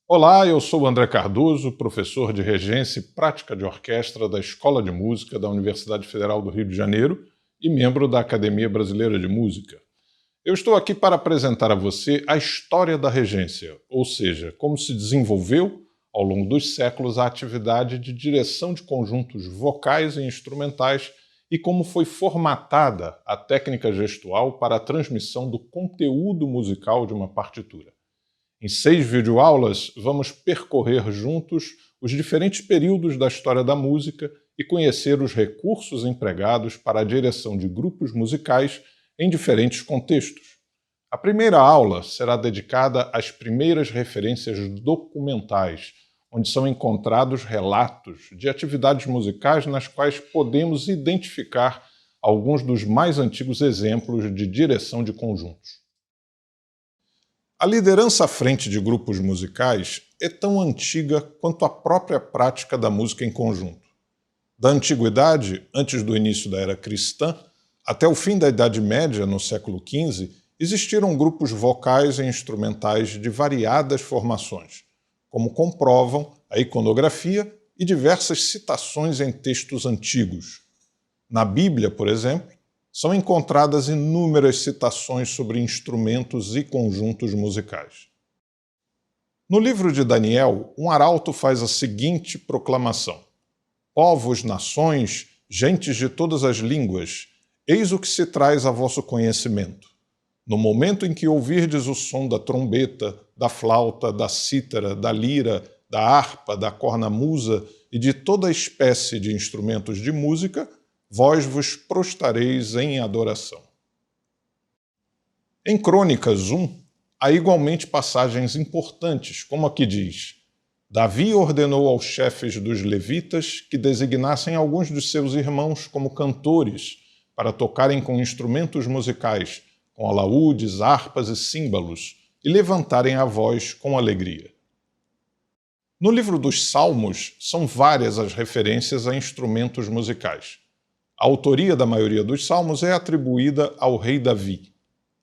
Olá, eu sou o André Cardoso, professor de Regência e Prática de Orquestra da Escola de Música da Universidade Federal do Rio de Janeiro e membro da Academia Brasileira de Música. Eu estou aqui para apresentar a você a história da regência, ou seja, como se desenvolveu, ao longo dos séculos, a atividade de direção de conjuntos vocais e instrumentais e como foi formatada a técnica gestual para a transmissão do conteúdo musical de uma partitura. Em 6 videoaulas, vamos percorrer juntos os diferentes períodos da história da música e conhecer os recursos empregados para a direção de grupos musicais em diferentes contextos. A primeira aula será dedicada às primeiras referências documentais, onde são encontrados relatos de atividades musicais nas quais podemos identificar alguns dos mais antigos exemplos de direção de conjuntos. A liderança à frente de grupos musicais é tão antiga quanto a própria prática da música em conjunto. Da antiguidade, antes do início da era cristã, até o fim da Idade Média, no século XV, existiram grupos vocais e instrumentais de variadas formações, como comprovam a iconografia e diversas citações em textos antigos. Na Bíblia, por exemplo, são encontradas inúmeras citações sobre instrumentos e conjuntos musicais. No livro de Daniel, um arauto faz a seguinte proclamação: povos, nações, gentes de todas as línguas, eis o que se traz a vosso conhecimento. No momento em que ouvirdes o som da trombeta, da flauta, da cítara, da lira, da harpa, da cornamusa e de toda espécie de instrumentos de música, vós vos prostareis em adoração. Em Crônicas 1, há igualmente passagens importantes, como a que diz: Davi ordenou aos chefes dos levitas que designassem alguns de seus irmãos como cantores para tocarem com instrumentos musicais, com alaúdes, harpas e símbalos, e levantarem a voz com alegria. No livro dos Salmos, são várias as referências a instrumentos musicais. A autoria da maioria dos salmos é atribuída ao rei Davi.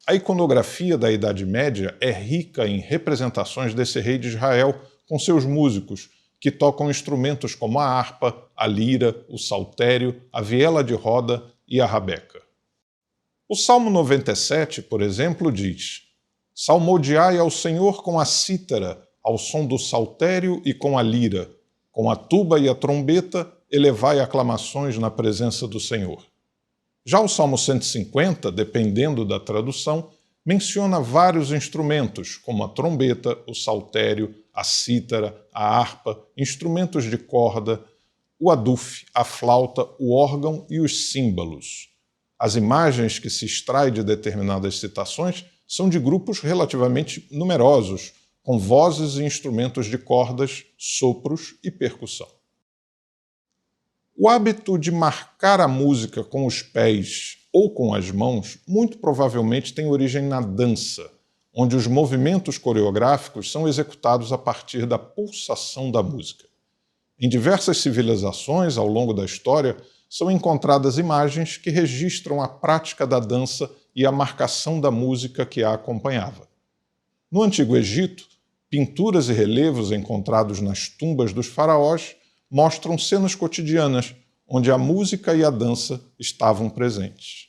A iconografia da Idade Média é rica em representações desse rei de Israel com seus músicos, que tocam instrumentos como a harpa, a lira, o saltério, a viela de roda e a rabeca. O Salmo 97, por exemplo, diz: Salmodiai ao Senhor com a cítara, ao som do saltério e com a lira, com a tuba e a trombeta, elevai aclamações na presença do Senhor. Já o Salmo 150, dependendo da tradução, menciona vários instrumentos, como a trombeta, o saltério, a cítara, a harpa, instrumentos de corda, o aduf, a flauta, o órgão e os símbalos. As imagens que se extraem de determinadas citações são de grupos relativamente numerosos, com vozes e instrumentos de cordas, sopros e percussão. O hábito de marcar a música com os pés ou com as mãos muito provavelmente tem origem na dança, onde os movimentos coreográficos são executados a partir da pulsação da música. Em diversas civilizações ao longo da história, são encontradas imagens que registram a prática da dança e a marcação da música que a acompanhava. No Antigo Egito, pinturas e relevos encontrados nas tumbas dos faraós mostram cenas cotidianas, onde a música e a dança estavam presentes.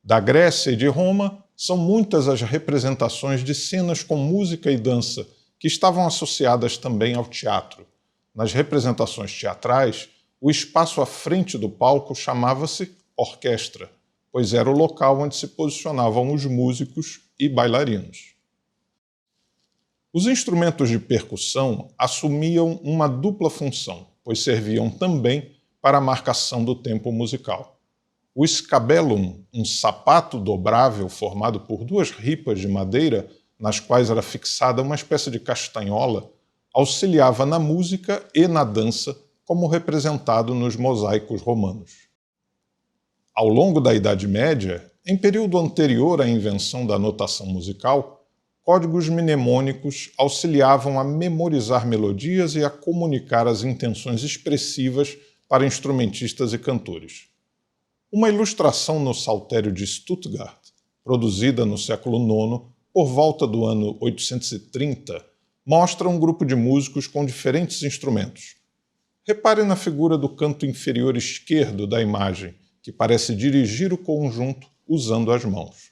Da Grécia e de Roma, são muitas as representações de cenas com música e dança, que estavam associadas também ao teatro. Nas representações teatrais, o espaço à frente do palco chamava-se orquestra, pois era o local onde se posicionavam os músicos e bailarinos. Os instrumentos de percussão assumiam uma dupla função, pois serviam também para a marcação do tempo musical. O scabellum, um sapato dobrável formado por 2 ripas de madeira, nas quais era fixada uma espécie de castanhola, auxiliava na música e na dança, como representado nos mosaicos romanos. Ao longo da Idade Média, em período anterior à invenção da notação musical, códigos mnemônicos auxiliavam a memorizar melodias e a comunicar as intenções expressivas para instrumentistas e cantores. Uma ilustração no Saltério de Stuttgart, produzida no século IX, por volta do ano 830, mostra um grupo de músicos com diferentes instrumentos. Repare na figura do canto inferior esquerdo da imagem, que parece dirigir o conjunto usando as mãos.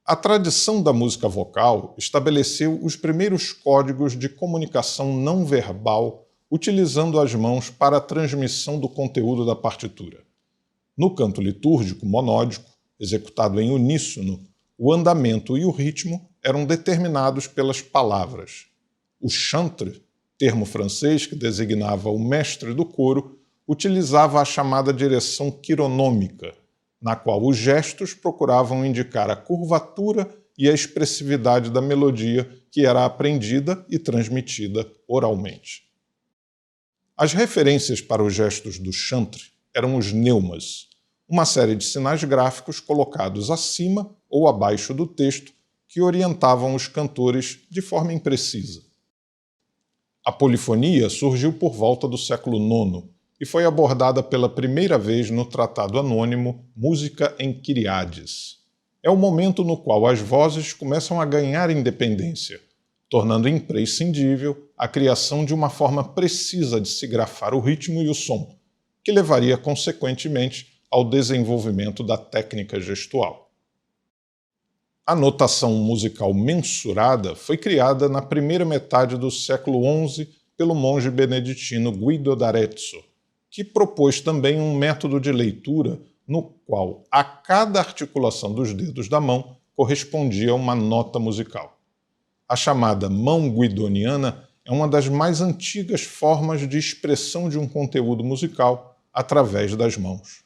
A tradição da música vocal estabeleceu os primeiros códigos de comunicação não verbal utilizando as mãos para a transmissão do conteúdo da partitura. No canto litúrgico monódico, executado em uníssono, o andamento e o ritmo eram determinados pelas palavras. O chantre, termo francês que designava o mestre do coro, utilizava a chamada direção quironômica, na qual os gestos procuravam indicar a curvatura e a expressividade da melodia que era aprendida e transmitida oralmente. As referências para os gestos do chantre eram os neumas, uma série de sinais gráficos colocados acima ou abaixo do texto que orientavam os cantores de forma imprecisa. A polifonia surgiu por volta do século IX e foi abordada pela primeira vez no tratado anônimo Música em Kyriades. É o momento no qual as vozes começam a ganhar independência, tornando imprescindível a criação de uma forma precisa de se grafar o ritmo e o som, que levaria consequentemente ao desenvolvimento da técnica gestual. A notação musical mensurada foi criada na primeira metade do século XI pelo monge beneditino Guido d'Arezzo, que propôs também um método de leitura no qual a cada articulação dos dedos da mão correspondia a uma nota musical. A chamada mão guidoniana é uma das mais antigas formas de expressão de um conteúdo musical através das mãos.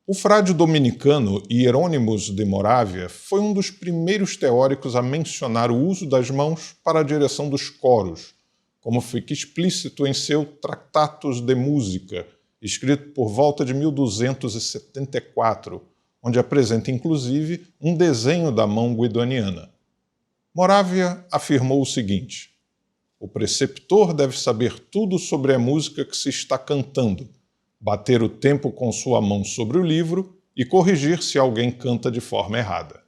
O frade dominicano Hieronymus de Moravia foi um dos primeiros teóricos a mencionar o uso das mãos para a direção dos coros, como fica explícito em seu Tractatus de Musica, escrito por volta de 1274, onde apresenta inclusive um desenho da mão guidoniana. Moravia afirmou o seguinte: o preceptor deve saber tudo sobre a música que se está cantando, bater o tempo com sua mão sobre o livro e corrigir se alguém canta de forma errada.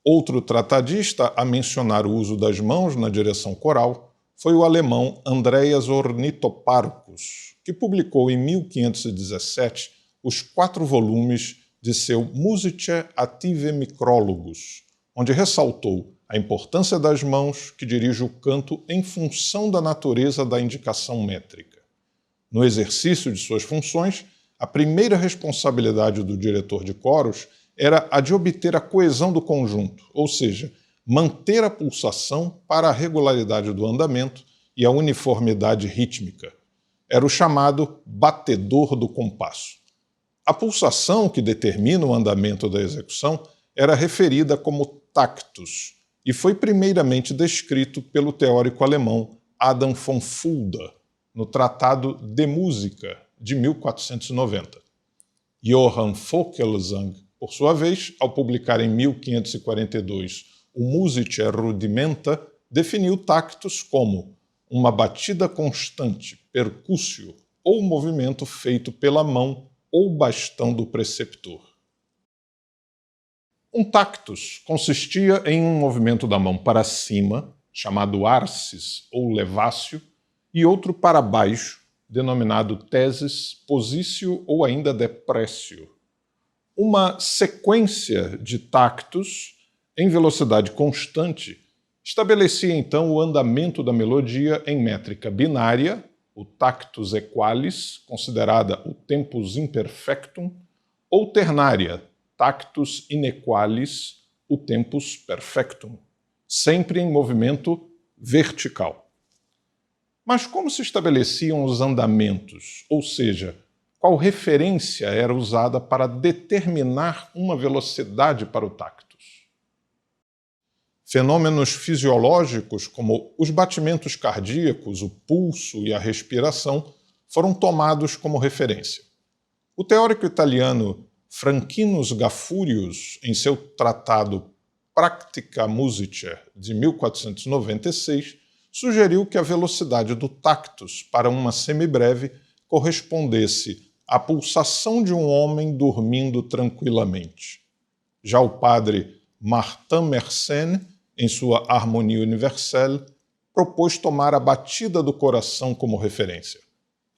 Outro tratadista a mencionar o uso das mãos na direção coral foi o alemão Andreas Ornithoparcus, que publicou em 1517 os 4 volumes de seu Musicae Activae Micrologus, onde ressaltou a importância das mãos que dirige o canto em função da natureza da indicação métrica. No exercício de suas funções, a primeira responsabilidade do diretor de coros era a de obter a coesão do conjunto, ou seja, manter a pulsação para a regularidade do andamento e a uniformidade rítmica. Era o chamado batedor do compasso. A pulsação que determina o andamento da execução era referida como tactus e foi primeiramente descrito pelo teórico alemão Adam von Fulda, no Tratado de Música, de 1490. Johann Vogelzang, por sua vez, ao publicar em 1542 o Musicae Rudimenta, definiu tactus como uma batida constante, percússio, ou movimento feito pela mão ou bastão do preceptor. Um tactus consistia em um movimento da mão para cima, chamado arcis ou levácio, e outro para baixo, denominado tesis, posício ou ainda depressio. Uma sequência de tactus em velocidade constante estabelecia então o andamento da melodia em métrica binária, o tactus equalis, considerada o tempus imperfectum, ou ternária, tactus inequalis, o tempus perfectum, sempre em movimento vertical. Mas como se estabeleciam os andamentos, ou seja, qual referência era usada para determinar uma velocidade para o tactus? Fenômenos fisiológicos como os batimentos cardíacos, o pulso e a respiração foram tomados como referência. O teórico italiano Franquinus Gafurius, em seu tratado Practica Musicae, de 1496, sugeriu que a velocidade do tactus para uma semibreve correspondesse à pulsação de um homem dormindo tranquilamente. Já o padre Martin Mersenne, em sua Harmonie universelle, propôs tomar a batida do coração como referência.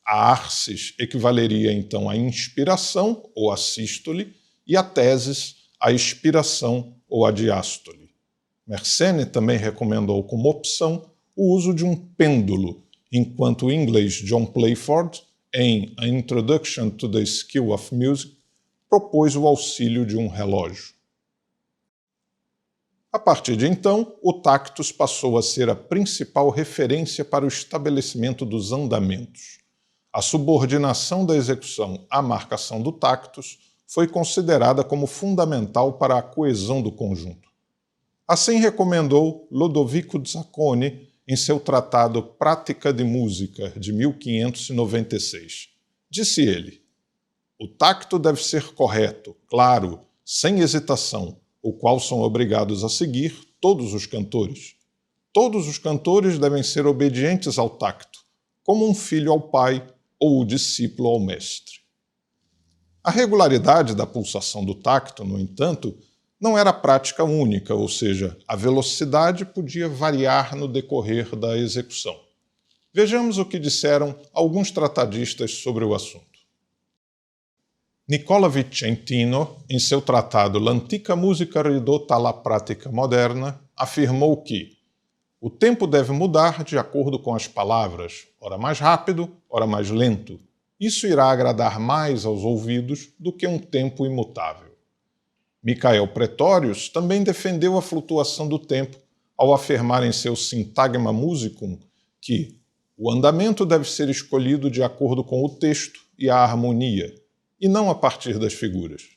A arsis equivaleria então à inspiração, ou à sístole, e a tesis, à expiração, ou à diástole. Mersenne também recomendou como opção o uso de um pêndulo, enquanto o inglês John Playford, em A Introduction to the Skill of Music, propôs o auxílio de um relógio. A partir de então, o tactus passou a ser a principal referência para o estabelecimento dos andamentos. A subordinação da execução à marcação do tactus foi considerada como fundamental para a coesão do conjunto. Assim recomendou Lodovico Zacconi em seu tratado Prática de Música, de 1596. Disse ele: o tacto deve ser correto, claro, sem hesitação, o qual são obrigados a seguir todos os cantores. Todos os cantores devem ser obedientes ao tacto, como um filho ao pai ou o discípulo ao mestre. A regularidade da pulsação do tacto, no entanto, não era prática única, ou seja, a velocidade podia variar no decorrer da execução. Vejamos o que disseram alguns tratadistas sobre o assunto. Nicola Vicentino, em seu tratado L'antica musica ridotta alla pratica moderna, afirmou que o tempo deve mudar de acordo com as palavras, ora mais rápido, ora mais lento. Isso irá agradar mais aos ouvidos do que um tempo imutável. Michael Pretorius também defendeu a flutuação do tempo ao afirmar em seu Syntagma Musicum que o andamento deve ser escolhido de acordo com o texto e a harmonia, e não a partir das figuras.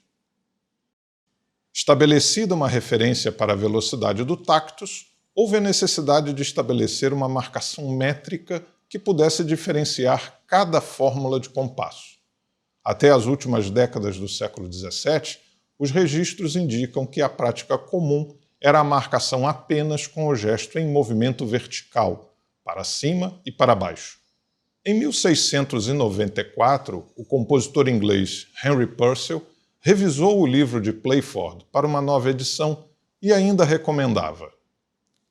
Estabelecida uma referência para a velocidade do tactus, houve a necessidade de estabelecer uma marcação métrica que pudesse diferenciar cada fórmula de compasso. Até as últimas décadas do século XVII, os registros indicam que a prática comum era a marcação apenas com o gesto em movimento vertical, para cima e para baixo. Em 1694, o compositor inglês Henry Purcell revisou o livro de Playford para uma nova edição e ainda recomendava: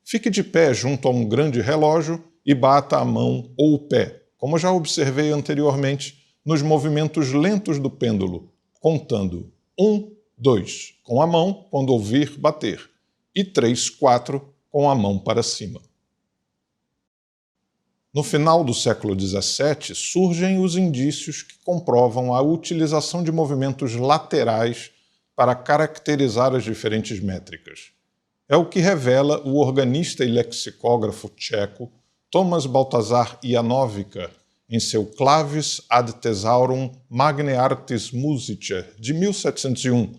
fique de pé junto a um grande relógio e bata a mão ou o pé, como já observei anteriormente, nos movimentos lentos do pêndulo, contando 1, 2 com a mão quando ouvir bater e 3, 4 com a mão para cima. No final do século XVII, surgem os indícios que comprovam a utilização de movimentos laterais para caracterizar as diferentes métricas. É o que revela o organista e lexicógrafo tcheco Thomas Baltazar Janovica em seu Clavis ad Thesaurum Magnae Artis Musicae, de 1701,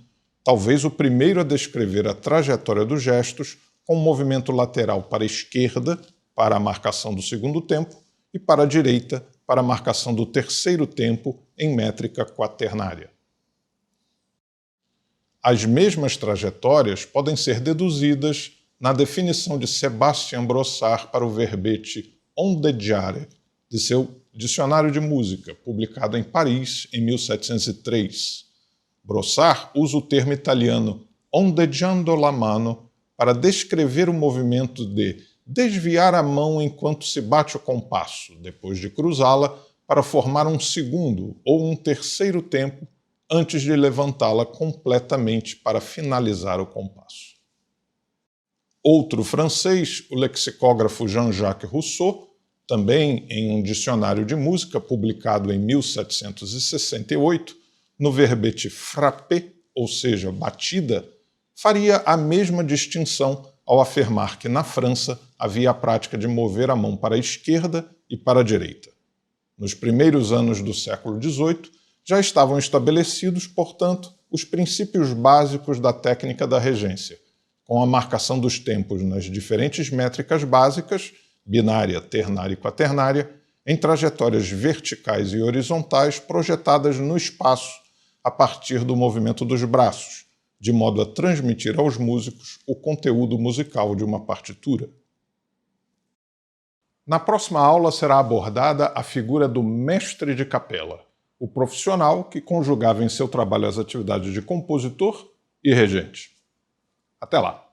talvez o primeiro a descrever a trajetória dos gestos com um movimento lateral para a esquerda, para a marcação do segundo tempo, e para a direita, para a marcação do terceiro tempo em métrica quaternária. As mesmas trajetórias podem ser deduzidas na definição de Sebastian Brossard para o verbete ondeggiare, de seu Dicionário de Música, publicado em Paris em 1703. Brossard usa o termo italiano ondeggiando la mano para descrever o movimento de desviar a mão enquanto se bate o compasso, depois de cruzá-la para formar um segundo ou um terceiro tempo antes de levantá-la completamente para finalizar o compasso. Outro francês, o lexicógrafo Jean-Jacques Rousseau, também em um dicionário de música publicado em 1768, no verbete frapper, ou seja, batida, faria a mesma distinção ao afirmar que na França havia a prática de mover a mão para a esquerda e para a direita. Nos primeiros anos do século XVIII, já estavam estabelecidos, portanto, os princípios básicos da técnica da regência, com a marcação dos tempos nas diferentes métricas básicas, binária, ternária e quaternária, em trajetórias verticais e horizontais projetadas no espaço a partir do movimento dos braços, de modo a transmitir aos músicos o conteúdo musical de uma partitura. Na próxima aula será abordada a figura do mestre de capela, o profissional que conjugava em seu trabalho as atividades de compositor e regente. Até lá!